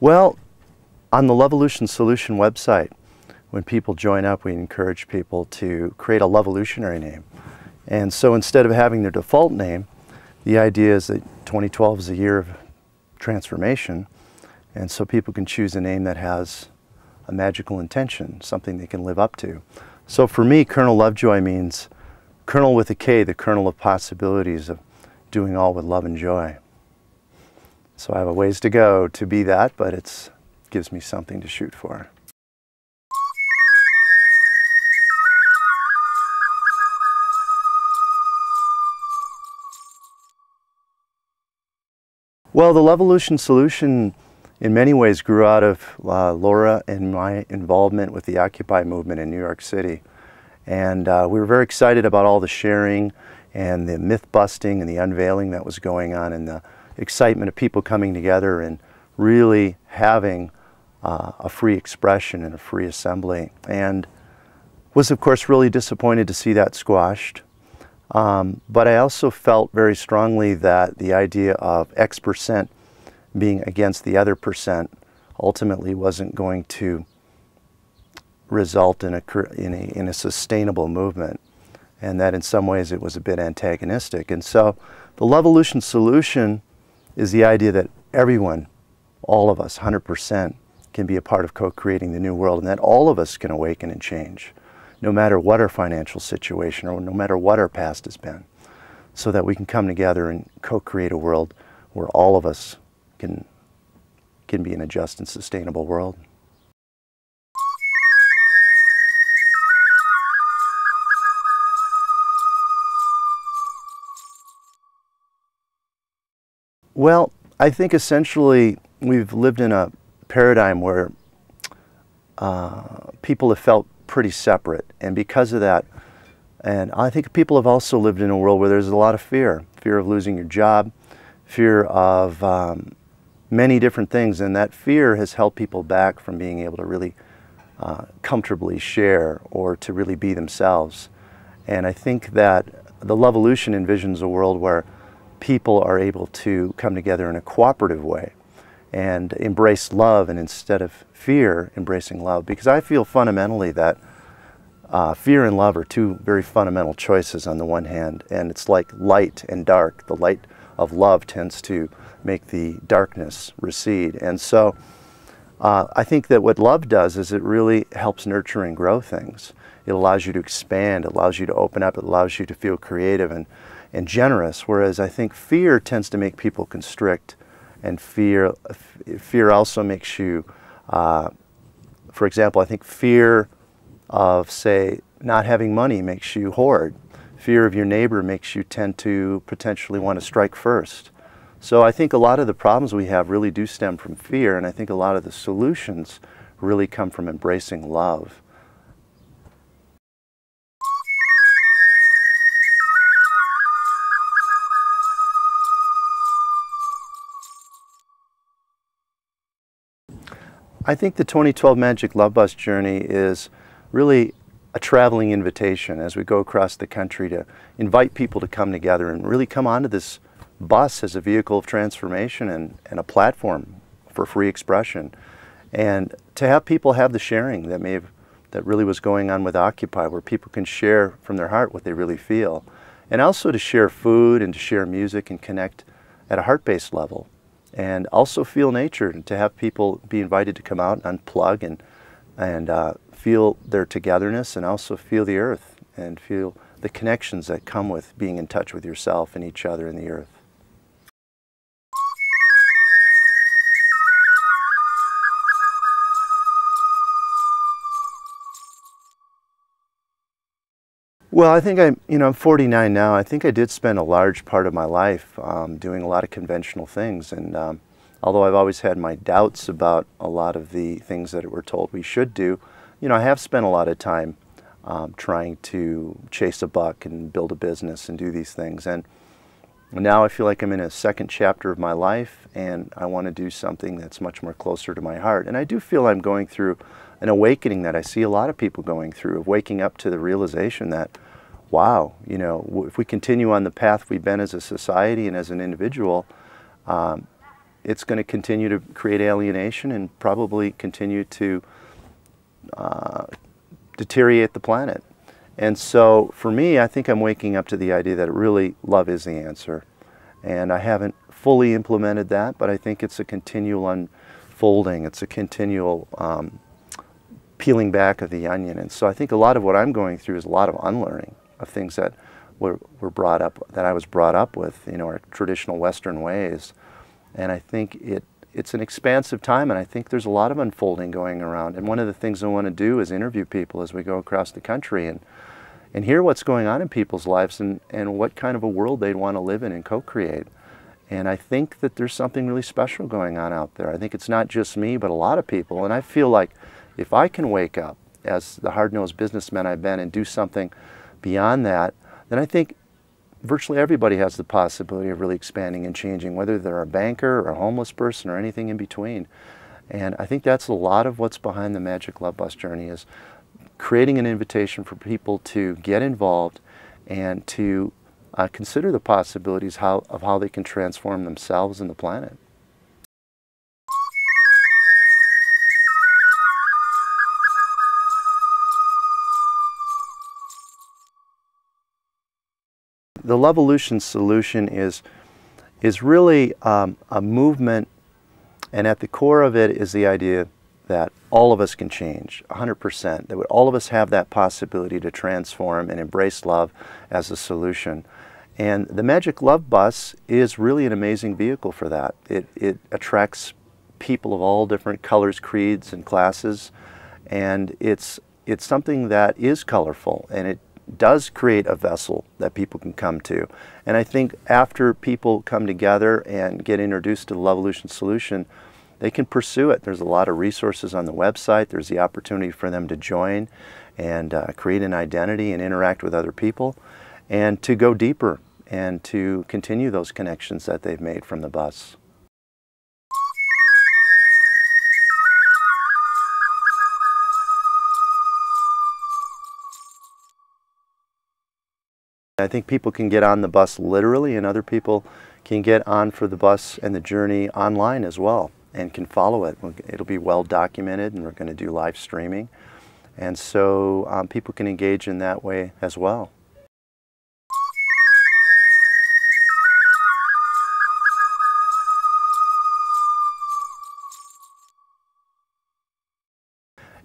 Well, on the LovEvolution Solution website, when people join up, we encourage people to create a LovEvolutionary name. And so instead of having their default name, the idea is that 2012 is a year of transformation, and so people can choose a name that has a magical intention, something they can live up to. So for me, Kernel Lovejoy means kernel with a K, the kernel of possibilities of doing all with love and joy. So I have a ways to go to be that, but it gives me something to shoot for. Well, the LovEvolution Solution in many ways grew out of Laura and my involvement with the Occupy movement in New York City. And we were very excited about all the sharing and the myth busting and the unveiling that was going on, and the excitement of people coming together and really having a free expression and a free assembly. And was of course really disappointed to see that squashed. But I also felt very strongly that the idea of X% being against the other percent ultimately wasn't going to result in a sustainable movement, and that in some ways it was a bit antagonistic. And so the LovEvolution Solution is the idea that everyone, all of us, 100%, can be a part of co-creating the new world, and that all of us can awaken and change, no matter what our financial situation or no matter what our past has been, so that we can come together and co-create a world where all of us can be in a just and sustainable world. Well, I think essentially we've lived in a paradigm where people have felt pretty separate, and because of that, and I think people have also lived in a world where there's a lot of fear of losing your job, fear of many different things, and that fear has held people back from being able to really comfortably share or to really be themselves. And I think that the LovEvolution envisions a world where people are able to come together in a cooperative way and embrace love, and instead of fear, embracing love. Because I feel fundamentally that fear and love are two very fundamental choices on the one hand, and it's like light and dark. The light of love tends to make the darkness recede. And so I think that what love does is it really helps nurture and grow things. It allows you to expand, it allows you to open up, it allows you to feel creative and generous, whereas I think fear tends to make people constrict, and fear also makes you, for example, I think fear of, say, not having money makes you hoard. Fear of your neighbor makes you tend to potentially want to strike first. So I think a lot of the problems we have really do stem from fear, and I think a lot of the solutions really come from embracing love. I think the 2012 Magic Love Bus journey is really a traveling invitation as we go across the country to invite people to come together and really come onto this bus as a vehicle of transformation and a platform for free expression, and to have people have the sharing that really was going on with Occupy, where people can share from their heart what they really feel, and also to share food and to share music and connect at a heart-based level, and also feel nature, and to have people be invited to come out and unplug and feel their togetherness, and also feel the earth and feel the connections that come with being in touch with yourself and each other and the earth. Well, I think I'm 49 now. I think I did spend a large part of my life doing a lot of conventional things, and although I've always had my doubts about a lot of the things that we're told we should do, I have spent a lot of time trying to chase a buck and build a business and do these things. And now I feel like I'm in a second chapter of my life, and I want to do something that's much more closer to my heart. And I do feel I'm going through an awakening that I see a lot of people going through, of waking up to the realization that, wow, if we continue on the path we've been as a society and as an individual, it's going to continue to create alienation and probably continue to deteriorate the planet. And so for me, I think I'm waking up to the idea that really love is the answer. And I haven't fully implemented that, but I think it's a continual unfolding. It's a continual peeling back of the onion. And so I think a lot of what I'm going through is a lot of unlearning of things that were brought up, that I was brought up with, you know, our traditional Western ways. And I think it's an expansive time, and I think there's a lot of unfolding going around. And one of the things I want to do is interview people as we go across the country and hear what's going on in people's lives and what kind of a world they'd want to live in and co-create. And I think that there's something really special going on out there. I think it's not just me, but a lot of people. And I feel like if I can wake up as the hard-nosed businessman I've been and do something beyond that, then I think virtually everybody has the possibility of really expanding and changing, whether they're a banker or a homeless person or anything in between. And I think that's a lot of what's behind the Magic Love Bus journey, is creating an invitation for people to get involved and to consider the possibilities of how they can transform themselves and the planet. The LovEvolution Solution is really a movement, and at the core of it is the idea that all of us can change, 100%, that all of us have that possibility to transform and embrace love as a solution. And the Magic Love Bus is really an amazing vehicle for that. It attracts people of all different colors, creeds, and classes, and it's something that is colorful, and it does create a vessel that people can come to. And I think after people come together and get introduced to the LovEvolution Solution, they can pursue it. There's a lot of resources on the website. There's the opportunity for them to join and create an identity and interact with other people, and to go deeper and to continue those connections that they've made from the bus. I think people can get on the bus literally, and other people can get on for the bus and the journey online as well and can follow it. It'll be well documented, and we're going to do live streaming. And so people can engage in that way as well.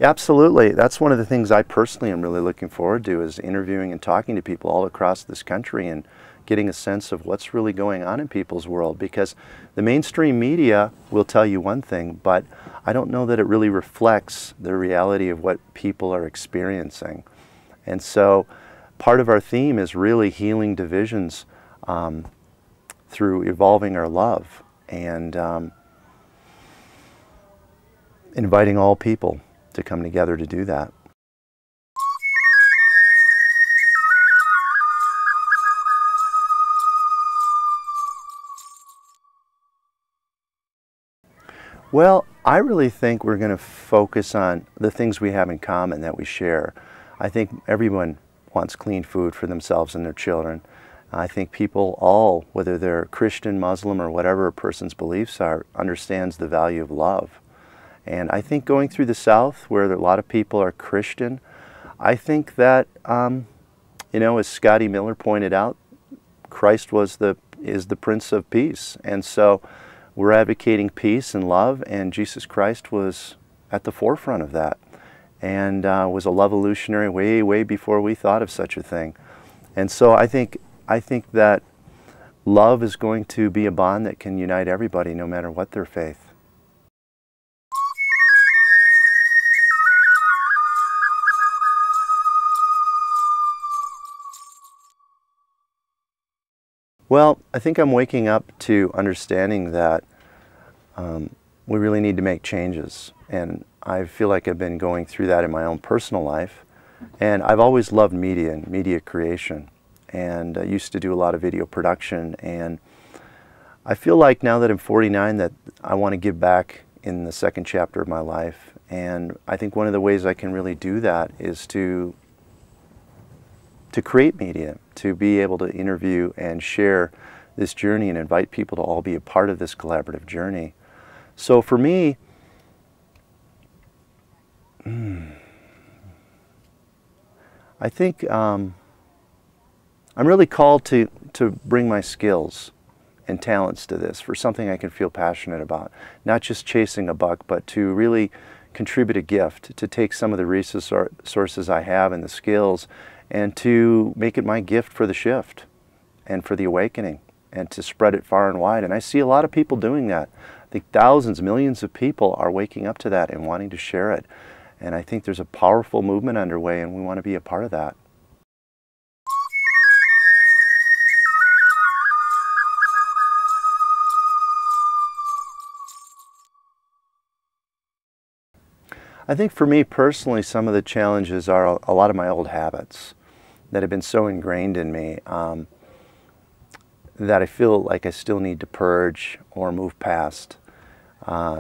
Absolutely. That's one of the things I personally am really looking forward to, is interviewing and talking to people all across this country and getting a sense of what's really going on in people's world. Because the mainstream media will tell you one thing, but I don't know that it really reflects the reality of what people are experiencing. And so part of our theme is really healing divisions through evolving our love and inviting all people to come together to do that. Well, I really think we're going to focus on the things we have in common that we share. I think everyone wants clean food for themselves and their children. I think people all, whether they're Christian, Muslim, or whatever a person's beliefs are, understands the value of love. And I think going through the South, where a lot of people are Christian, I think that, you know, as Scotty Miller pointed out, Christ is the Prince of Peace. And so we're advocating peace and love, and Jesus Christ was at the forefront of that, and was a LovEvolutionary way before we thought of such a thing. And so I think that love is going to be a bond that can unite everybody, no matter what their faith. Well, I think I'm waking up to understanding that we really need to make changes. And I feel like I've been going through that in my own personal life. And I've always loved media and media creation. And I used to do a lot of video production. And I feel like now that I'm 49 that I want to give back in the second chapter of my life. And I think one of the ways I can really do that is to create media, to be able to interview and share this journey and invite people to all be a part of this collaborative journey. So for me, I think I'm really called to bring my skills and talents to this for something I can feel passionate about. Not just chasing a buck, but to really contribute a gift, to take some of the resources I have and the skills and to make it my gift for the shift and for the awakening and to spread it far and wide. And I see a lot of people doing that. I think thousands, millions of people are waking up to that and wanting to share it. And I think there's a powerful movement underway and we want to be a part of that. I think for me personally, some of the challenges are a lot of my old habits that have been so ingrained in me that I feel like I still need to purge or move past,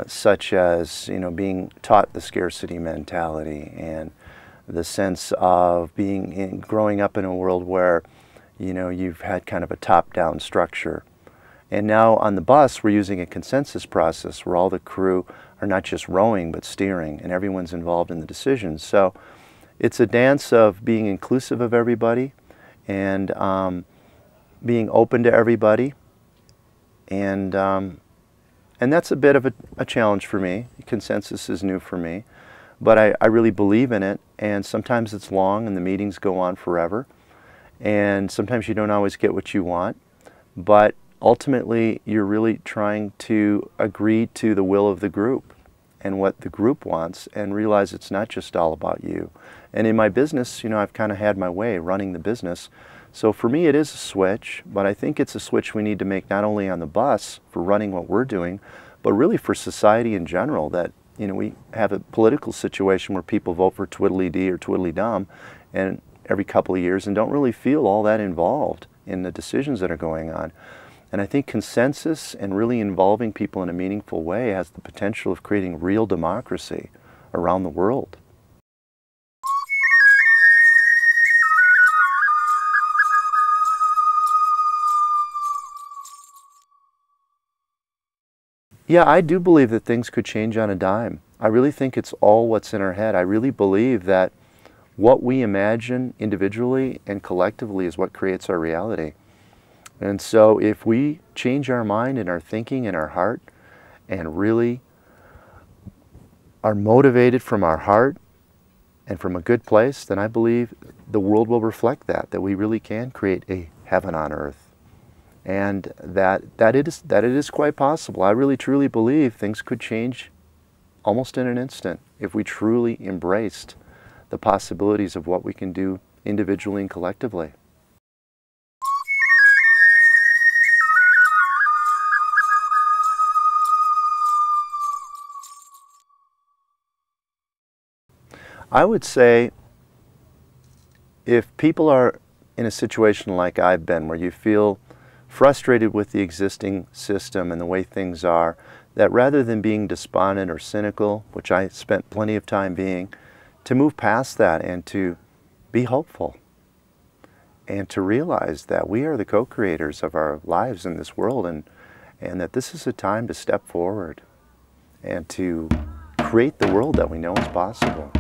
such as, you know, being taught the scarcity mentality and the sense of growing up in a world where, you know, you've had kind of a top-down structure. And now on the bus, we're using a consensus process where all the crew are not just rowing but steering, and everyone's involved in the decisions. So it's a dance of being inclusive of everybody and being open to everybody, and that's a bit of a challenge for me. Consensus is new for me, but I really believe in it, and sometimes it's long and the meetings go on forever, and sometimes you don't always get what you want, but ultimately you're really trying to agree to the will of the group and what the group wants and realize it's not just all about you. And in my business, you know, I've kind of had my way running the business. So for me it is a switch, but I think it's a switch we need to make not only on the bus for running what we're doing, but really for society in general, that, you know, we have a political situation where people vote for twiddly-dee or twiddly-dum and every couple of years and don't really feel all that involved in the decisions that are going on. And I think consensus and really involving people in a meaningful way has the potential of creating real democracy around the world. Yeah, I do believe that things could change on a dime. I really think it's all what's in our head. I really believe that what we imagine individually and collectively is what creates our reality. And so if we change our mind and our thinking and our heart and really are motivated from our heart and from a good place, then I believe the world will reflect that we really can create a heaven on earth. And that it is quite possible. I really truly believe things could change almost in an instant if we truly embraced the possibilities of what we can do individually and collectively. I would say if people are in a situation like I've been, where you feel frustrated with the existing system and the way things are, that rather than being despondent or cynical, which I spent plenty of time being, to move past that and to be hopeful and to realize that we are the co-creators of our lives in this world, and that this is a time to step forward and to create the world that we know is possible.